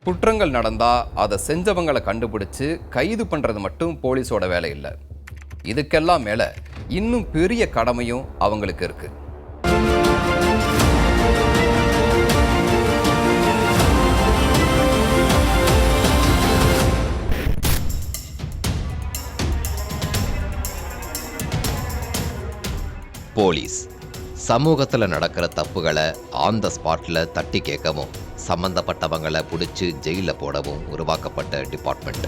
குற்றங்கள் நடந்தா அதை செஞ்சவங்களை கண்டுபிடிச்சு கைது பண்றது மட்டும் போலீஸோட வேலை இல்லை. இதுக்கெல்லாம் மேல இன்னும் பெரிய கடமையும் அவங்களுக்கு இருக்கு. போலீஸ் சமூகத்தில் நடக்கிற தப்புகளை ஆன் த ஸ்பாட்டில் தட்டி கேட்கவும் சம்பந்தப்பட்டவங்களை பிடிச்சி ஜெயிலில் போடவும் உருவாக்கப்பட்ட டிபார்ட்மெண்ட்.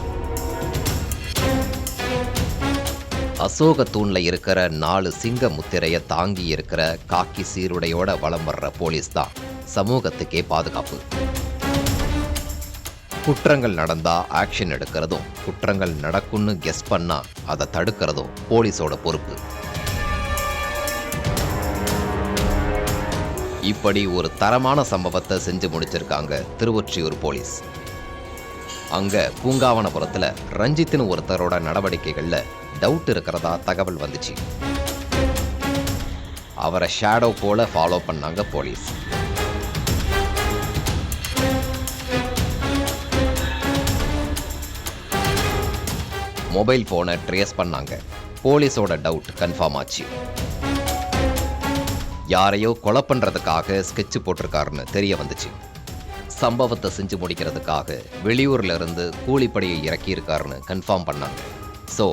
அசோக தூணில் இருக்கிற 4 சிங்க முத்திரையை தாங்கி இருக்கிற காக்கி சீருடையோட வலம் வர்ற போலீஸ் தான் சமூகத்துக்கே பாதுகாப்பு. குற்றங்கள் நடந்தா ஆக்ஷன் எடுக்கிறதும் குற்றங்கள் நடக்கும்னு கெஸ் பண்ணா அதை தடுக்கிறதும் போலீஸோட பொறுப்பு. இப்படி ஒரு தரமான சம்பவத்தை செஞ்சு முடிச்சிருக்காங்க திருவொற்றியூர் போலீஸ். அங்க பூங்காவனபுரத்துல ரஞ்சித்னு ஒருத்தரோட நடவடிக்கைகள்ல டவுட் இருக்கிறதா தகவல் வந்துச்சு. அவரை ஷேடோ போல ஃபாலோ பண்ணாங்க போலீஸ். மொபைல் போனை ட்ரேஸ் பண்ணாங்க. போலீஸோட டவுட் கன்ஃபார்ம் ஆச்சு. யாரையோ கொலை பண்ணுறதுக்காக ஸ்கெட்சு போட்டிருக்காருன்னு தெரிய வந்துச்சு. சம்பவத்தை செஞ்சு முடிக்கிறதுக்காக வெளியூர்ல இருந்து கூலிப்படையை இறக்கியிருக்காருன்னு கன்ஃபார்ம் பண்ணாங்க. ஸோ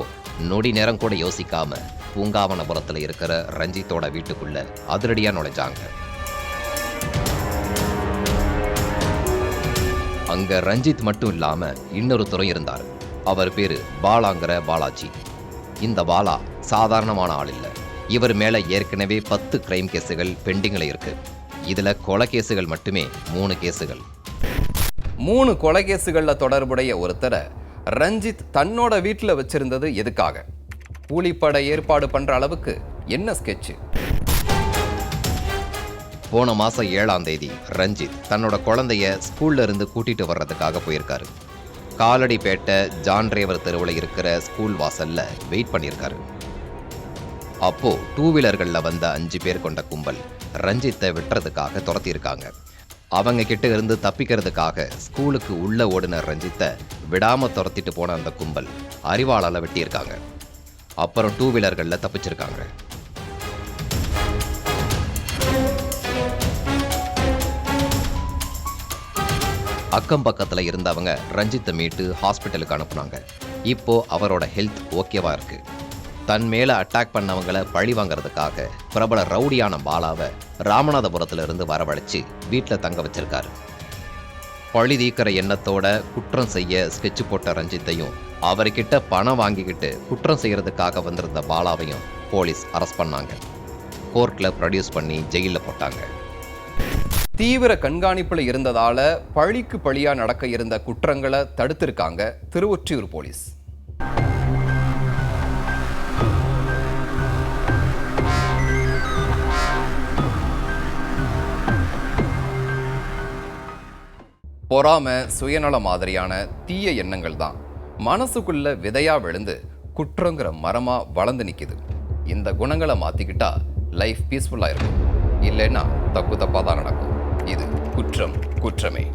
நொடி நேரம் கூட யோசிக்காம பூங்காவனபுரத்தில் இருக்கிற ரஞ்சித்தோட வீட்டுக்குள்ள அதிரடியாக நுழைஞ்சாங்க. அங்க ரஞ்சித் மட்டும் இல்லாம இன்னொருத்தரும் இருந்தார். அவர் பேரு பாலாங்கிற பாலாஜி. இந்த பாலா சாதாரணமான ஆள் இல்லை. இவர் மேல ஏற்கனவே 10 கிரைம் கேஸுகள் பெண்டிங்ல இருக்கு. இதுல கொலை கேஸுகள் மட்டுமே 3 கேஸுகள். 3 கொலை கேஸுகள்ல தொடர்புடைய ஒருத்தரை ரஞ்சித் தன்னோட வீட்டில் வச்சிருந்தது எதுக்காக? கூலிப்படை ஏற்பாடு பண்ற அளவுக்கு என்ன ஸ்கெட்சு? போன மாசம் 7ஆம் தேதி ரஞ்சித் தன்னோட குழந்தைய ஸ்கூல்ல இருந்து கூட்டிட்டு வர்றதுக்காக போயிருக்காரு. காலடிப்பேட்டை ஜான் டிரைவர் தெருவில் இருக்கிற ஸ்கூல் வாசல்ல வெயிட் பண்ணியிருக்காரு. அப்போ 2 வீலர்களில் வந்த 5 பேர் கொண்ட கும்பல் ரஞ்சித்தை வெட்டுறதுக்காக துரத்தியிருக்காங்க. அவங்க கிட்ட இருந்து தப்பிக்கிறதுக்காக ஸ்கூலுக்கு உள்ள ஓடின ரஞ்சித்தை விடாம துரத்திட்டு போன அந்த கும்பல் அரிவாளால வெட்டியிருக்காங்க. அப்புறம் 2 வீலர்களில் தப்பிச்சிருக்காங்க. அக்கம் பக்கத்தில் இருந்தவங்க ரஞ்சித்தை மீட்டு ஹாஸ்பிட்டலுக்கு அனுப்புனாங்க. இப்போ அவரோட ஹெல்த் ஓகேவா இருக்கு. தன் மேல அட்டாக் பண்ணவங்களை பழி வாங்கிறதுக்காக பிரபல ரவுடியான பாலாவை ராமநாதபுரத்துல இருந்து வரவழைச்சு வீட்டில் தங்க வச்சிருக்காரு. பழி தீக்கிற எண்ணத்தோட குற்றம் செய்ய ஸ்கெட்சு போட்ட ரஞ்சித்தையும் அவர்கிட்ட பணம் வாங்கிக்கிட்டு குற்றம் செய்யறதுக்காக வந்திருந்த பாலாவையும் போலீஸ் அரெஸ்ட் பண்ணாங்க. கோர்ட்ல ப்ரொடியூஸ் பண்ணி ஜெயிலில் போட்டாங்க. தீவிர கண்காணிப்புல இருந்ததால பழிக்கு பழியா நடக்க இருந்த குற்றங்களை தடுத்திருக்காங்க திருவொற்றியூர் போலீஸ். பொறாமை, சுயநல மாதிரியான தீய எண்ணங்கள் தான் மனசுக்குள்ள விதையா விழுந்து குற்றங்கிற மரமா வளர்ந்து நிற்குது. இந்த குணங்களை மாத்திக்கிட்டா லைஃப் பீஸ்ஃபுல்லா இருக்கும். இல்லைன்னா தப்பு தப்பா தான் நடக்கும். இது குற்றம் குற்றமே.